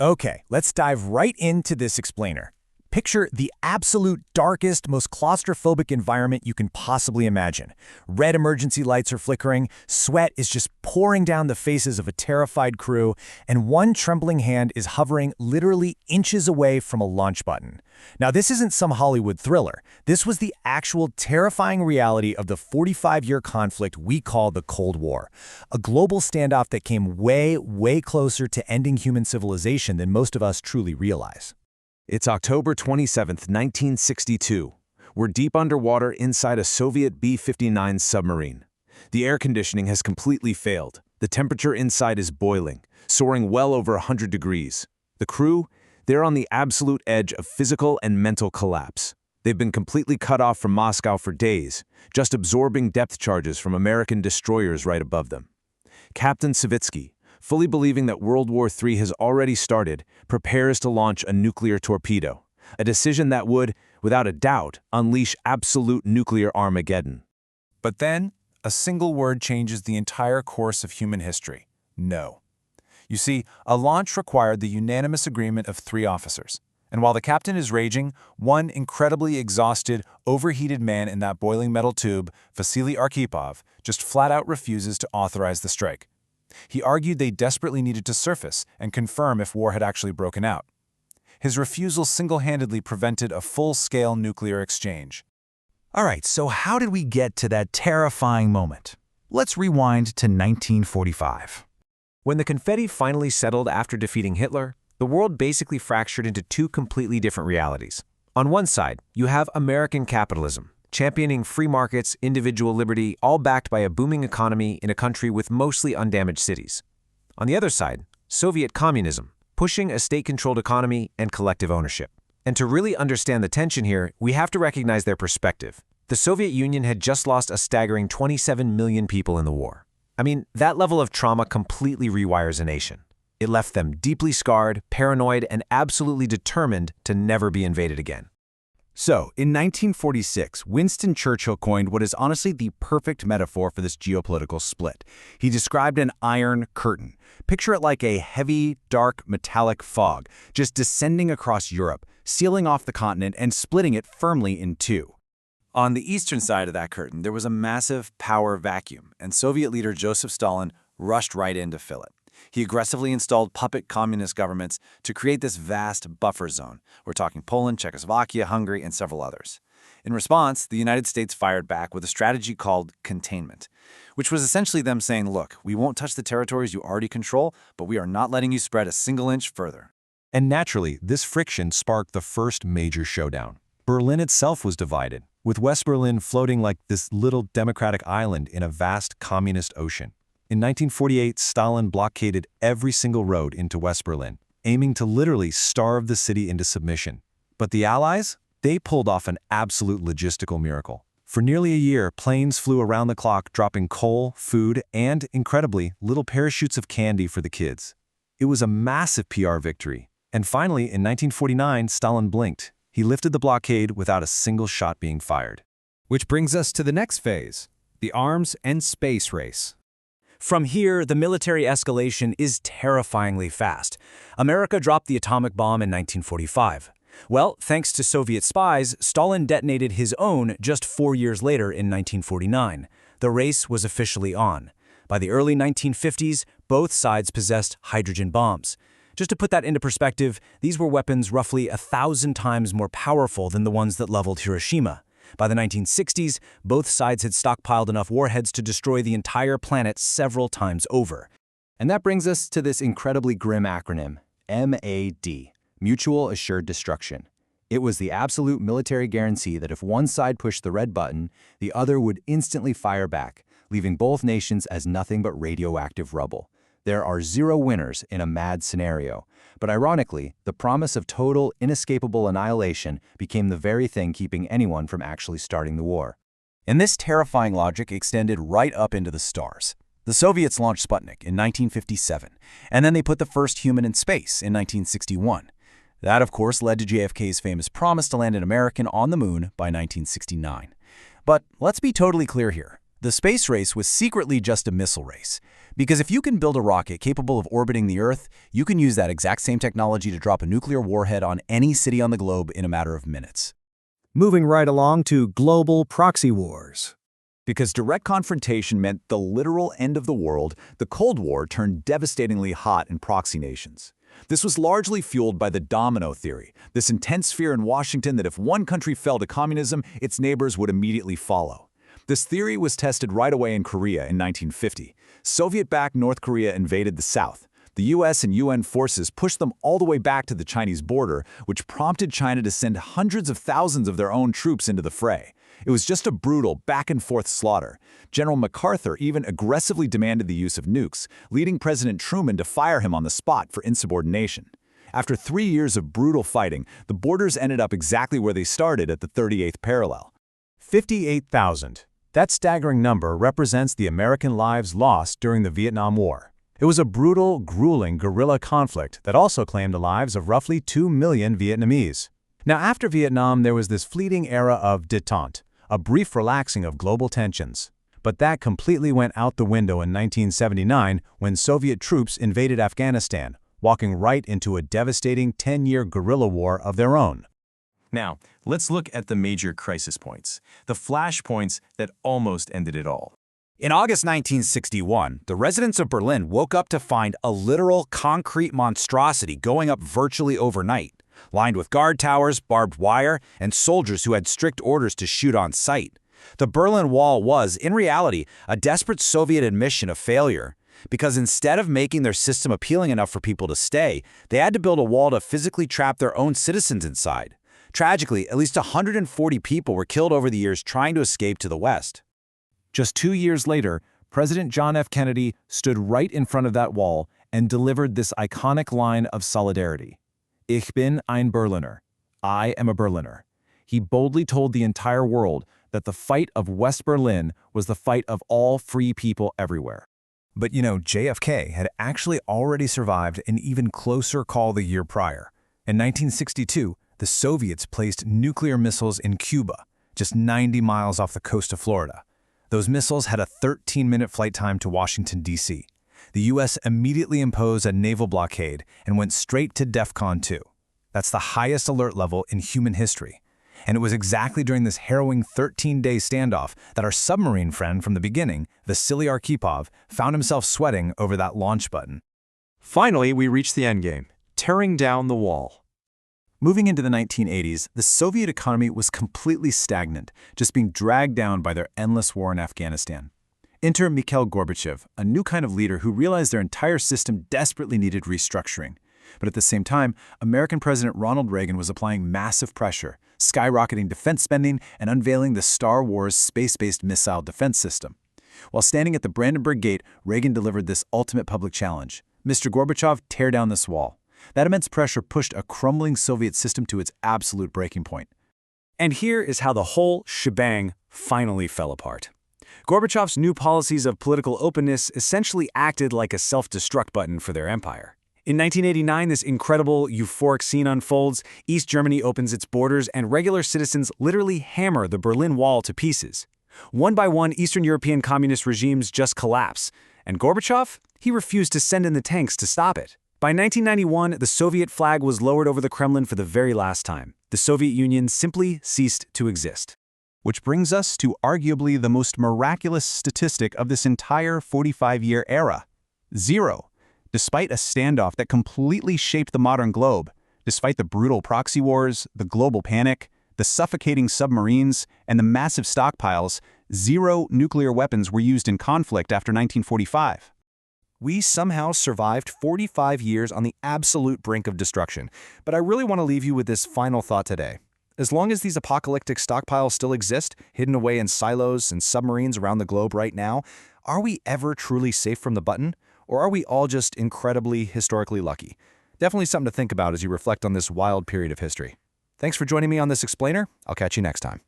Okay, let's dive right into this explainer. Picture the absolute darkest, most claustrophobic environment you can possibly imagine. Red emergency lights are flickering, sweat is just pouring down the faces of a terrified crew, and one trembling hand is hovering literally inches away from a launch button. Now, this isn't some Hollywood thriller. This was the actual terrifying reality of the 45-year conflict we call the Cold War. A global standoff that came way, way closer to ending human civilization than most of us truly realize. It's October 27, 1962. We're deep underwater inside a Soviet B-59 submarine. The air conditioning has completely failed. The temperature inside is boiling, soaring well over 100 degrees. The crew, they're on the absolute edge of physical and mental collapse. They've been completely cut off from Moscow for days, just absorbing depth charges from American destroyers right above them. Captain Savitsky, fully believing that World War III has already started, prepares to launch a nuclear torpedo, a decision that would, without a doubt, unleash absolute nuclear Armageddon. But then, a single word changes the entire course of human history: no. You see, a launch required the unanimous agreement of 3 officers. And while the captain is raging, one incredibly exhausted, overheated man in that boiling metal tube, Vasili Arkhipov, just flat-out refuses to authorize the strike. He argued they desperately needed to surface and confirm if war had actually broken out. His refusal single-handedly prevented a full-scale nuclear exchange. All right, so how did we get to that terrifying moment? Let's rewind to 1945. When the confetti finally settled after defeating Hitler, the world basically fractured into 2 completely different realities. On one side, you have American capitalism, championing free markets, individual liberty, all backed by a booming economy in a country with mostly undamaged cities. On the other side, Soviet communism, pushing a state-controlled economy and collective ownership. And to really understand the tension here, we have to recognize their perspective. The Soviet Union had just lost a staggering 27 million people in the war. I mean, that level of trauma completely rewires a nation. It left them deeply scarred, paranoid, and absolutely determined to never be invaded again. So, in 1946, Winston Churchill coined what is honestly the perfect metaphor for this geopolitical split. He described an iron curtain. Picture it like a heavy, dark, metallic fog, just descending across Europe, sealing off the continent and splitting it firmly in 2. On the eastern side of that curtain, there was a massive power vacuum, and Soviet leader Joseph Stalin rushed right in to fill it. He aggressively installed puppet communist governments to create this vast buffer zone. We're talking Poland, Czechoslovakia, Hungary, and several others. In response, the United States fired back with a strategy called containment, which was essentially them saying, look, we won't touch the territories you already control, but we are not letting you spread a single inch further. And naturally, this friction sparked the first major showdown. Berlin itself was divided, with West Berlin floating like this little democratic island in a vast communist ocean. In 1948, Stalin blockaded every single road into West Berlin, aiming to literally starve the city into submission. But the Allies? They pulled off an absolute logistical miracle. For nearly a year, planes flew around the clock dropping coal, food, and, incredibly, little parachutes of candy for the kids. It was a massive PR victory. And finally, in 1949, Stalin blinked. He lifted the blockade without a single shot being fired. Which brings us to the next phase, the arms and space race. From here, the military escalation is terrifyingly fast. America dropped the atomic bomb in 1945. Well, thanks to Soviet spies, Stalin detonated his own just 4 years later in 1949. The race was officially on. By the early 1950s, both sides possessed hydrogen bombs. Just to put that into perspective, these were weapons roughly 1,000 times more powerful than the ones that leveled Hiroshima. By the 1960s, both sides had stockpiled enough warheads to destroy the entire planet several times over. And that brings us to this incredibly grim acronym, MAD, Mutual Assured Destruction. It was the absolute military guarantee that if one side pushed the red button, the other would instantly fire back, leaving both nations as nothing but radioactive rubble. There are 0 winners in a MAD scenario. But ironically, the promise of total, inescapable annihilation became the very thing keeping anyone from actually starting the war. And this terrifying logic extended right up into the stars. The Soviets launched Sputnik in 1957, and then they put the first human in space in 1961. That, of course, led to JFK's famous promise to land an American on the moon by 1969. But let's be totally clear here. The space race was secretly just a missile race. Because if you can build a rocket capable of orbiting the Earth, you can use that exact same technology to drop a nuclear warhead on any city on the globe in a matter of minutes. Moving right along to global proxy wars. Because direct confrontation meant the literal end of the world, the Cold War turned devastatingly hot in proxy nations. This was largely fueled by the domino theory, this intense fear in Washington that if one country fell to communism, its neighbors would immediately follow. This theory was tested right away in Korea in 1950. Soviet-backed North Korea invaded the South. The US and UN forces pushed them all the way back to the Chinese border, which prompted China to send hundreds of thousands of their own troops into the fray. It was just a brutal, back-and-forth slaughter. General MacArthur even aggressively demanded the use of nukes, leading President Truman to fire him on the spot for insubordination. After 3 years of brutal fighting, the borders ended up exactly where they started at the 38th parallel. 58,000. That staggering number represents the American lives lost during the Vietnam War. It was a brutal, grueling guerrilla conflict that also claimed the lives of roughly 2 million Vietnamese. Now, after Vietnam, there was this fleeting era of détente, a brief relaxing of global tensions. But that completely went out the window in 1979 when Soviet troops invaded Afghanistan, walking right into a devastating 10-year guerrilla war of their own. Now, let's look at the major crisis points, the flashpoints that almost ended it all. In August 1961, the residents of Berlin woke up to find a literal concrete monstrosity going up virtually overnight, lined with guard towers, barbed wire, and soldiers who had strict orders to shoot on sight. The Berlin Wall was, in reality, a desperate Soviet admission of failure, because instead of making their system appealing enough for people to stay, they had to build a wall to physically trap their own citizens inside. Tragically, at least 140 people were killed over the years trying to escape to the West. Just 2 years later, President John F. Kennedy stood right in front of that wall and delivered this iconic line of solidarity. Ich bin ein Berliner. I am a Berliner. He boldly told the entire world that the fight of West Berlin was the fight of all free people everywhere. But JFK had actually already survived an even closer call the year prior. In 1962, the Soviets placed nuclear missiles in Cuba, just 90 miles off the coast of Florida. Those missiles had a 13-minute flight time to Washington, D.C. The U.S. immediately imposed a naval blockade and went straight to DEFCON 2. That's the highest alert level in human history. And it was exactly during this harrowing 13-day standoff that our submarine friend from the beginning, Vasili Arkhipov, found himself sweating over that launch button. Finally, we reached the endgame, tearing down the wall. Moving into the 1980s, the Soviet economy was completely stagnant, just being dragged down by their endless war in Afghanistan. Enter Mikhail Gorbachev, a new kind of leader who realized their entire system desperately needed restructuring. But at the same time, American President Ronald Reagan was applying massive pressure, skyrocketing defense spending and unveiling the Star Wars space-based missile defense system. While standing at the Brandenburg Gate, Reagan delivered this ultimate public challenge. Mr. Gorbachev, tear down this wall. That immense pressure pushed a crumbling Soviet system to its absolute breaking point. And here is how the whole shebang finally fell apart. Gorbachev's new policies of political openness essentially acted like a self-destruct button for their empire. In 1989, this incredible, euphoric scene unfolds. East Germany opens its borders, and regular citizens literally hammer the Berlin Wall to pieces. One by one, Eastern European communist regimes just collapse. And Gorbachev? He refused to send in the tanks to stop it. By 1991, the Soviet flag was lowered over the Kremlin for the very last time. The Soviet Union simply ceased to exist. Which brings us to arguably the most miraculous statistic of this entire 45-year era. 0. Despite a standoff that completely shaped the modern globe, despite the brutal proxy wars, the global panic, the suffocating submarines, and the massive stockpiles, 0 nuclear weapons were used in conflict after 1945. We somehow survived 45 years on the absolute brink of destruction. But I really want to leave you with this final thought today. As long as these apocalyptic stockpiles still exist, hidden away in silos and submarines around the globe right now, are we ever truly safe from the button? Or are we all just incredibly historically lucky? Definitely something to think about as you reflect on this wild period of history. Thanks for joining me on this explainer. I'll catch you next time.